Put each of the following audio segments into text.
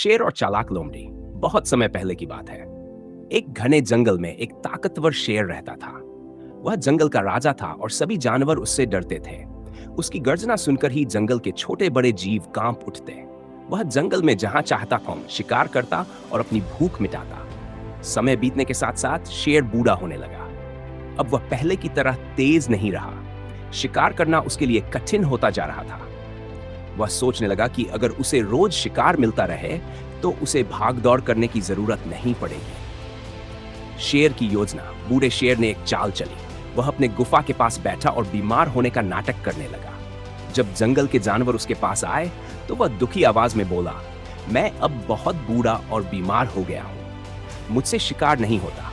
शेर और चालाक लोमड़ी। बहुत समय पहले की बात है। एक घने जंगल में एक ताकतवर शेर रहता था। वह जंगल का राजा था और सभी जानवर उससे डरते थे। उसकी गर्जना सुनकर ही जंगल के छोटे बड़े जीव कांप उठते। वह जंगल में जहां चाहता था शिकार करता और अपनी भूख मिटाता। समय बीतने के साथ साथ शेर बूढ़ा होने लगा। अब वह पहले की तरह तेज नहीं रहा। शिकार करना उसके लिए कठिन होता जा रहा था। वह सोचने लगा कि अगर उसे रोज शिकार मिलता रहे तो उसे भाग दौड़ करने की जरूरत नहीं पड़ेगी। शेर की योजना। बूढ़े शेर ने एक चाल चली। वह अपने गुफा के पास बैठा और बीमार होने का नाटक करने लगा। जब जंगल के जानवर उसके पास आए तो वह दुखी आवाज में बोला, मैं अब बहुत बूढ़ा और बीमार हो गया हूं। मुझसे शिकार नहीं होता।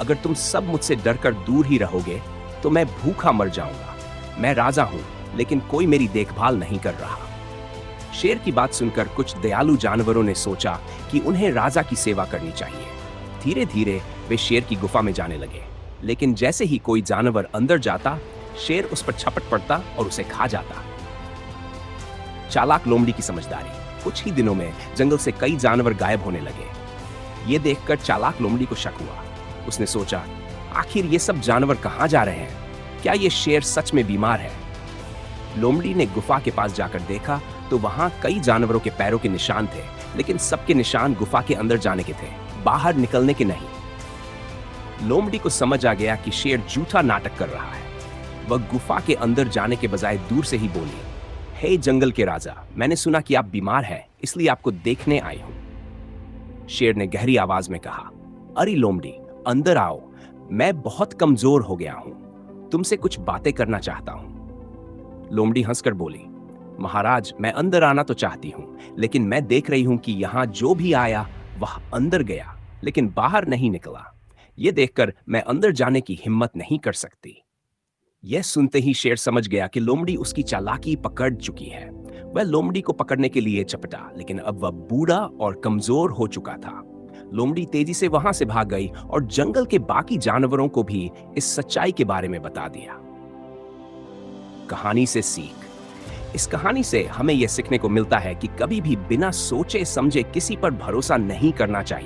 अगर तुम सब मुझसे डरकर दूर ही रहोगे तो मैं भूखा मर जाऊंगा। मैं राजा हूं, लेकिन कोई मेरी देखभाल नहीं कर रहा। शेर की बात सुनकर कुछ दयालु जानवरों ने सोचा कि उन्हें राजा की सेवा करनी चाहिए। धीरे धीरे वे शेर की गुफा में जाने लगे, लेकिन जैसे ही कोई जानवर अंदर जाता, शेर उस पर झपट पड़ता और उसे खा जाता। चालाक लोमड़ी की समझदारी। कुछ ही दिनों में जंगल से कई जानवर गायब होने लगे। ये देखकर चालाक लोमड़ी को शक हुआ। उसने सोचा, आखिर ये सब जानवर कहां जा रहे हैं? क्या ये शेर सच में बीमार है? लोमड़ी ने गुफा के पास जाकर देखा तो वहां कई जानवरों के पैरों के निशान थे, लेकिन सबके निशान गुफा के अंदर जाने के थे, बाहर निकलने के नहीं। लोमड़ी को समझ आ गया कि शेर झूठा नाटक कर रहा है। वह गुफा के अंदर जाने के बजाय दूर से ही बोली, हे जंगल के राजा, मैंने सुना कि आप बीमार हैं, इसलिए आपको देखने आई हूं। शेर ने गहरी आवाज में कहा, अरे लोमड़ी, अंदर आओ। मैं बहुत कमजोर हो गया हूं। तुमसे कुछ बातें करना चाहता हूं। लोमड़ी हंसकर बोली, महाराज, मैं अंदर आना तो चाहती हूं, लेकिन मैं देख रही हूं कि यहां जो भी आया वह अंदर गया, लेकिन बाहर नहीं निकला। यह देखकर मैं अंदर जाने की हिम्मत नहीं कर सकती। यह सुनते ही शेर समझ गया कि लोमड़ी उसकी चालाकी पकड़ चुकी है। वह लोमड़ी को पकड़ने के लिए चपटा, लेकिन अब वह बूढ़ा और कमजोर हो चुका था। लोमड़ी तेजी से वहां से भाग गई और जंगल के बाकी जानवरों को भी इस सच्चाई के बारे में बता दिया। कहानी से सीख। इस कहानी से हमें यह सीखने को मिलता है कि कभी भी बिना सोचे समझे किसी पर भरोसा नहीं करना चाहिए।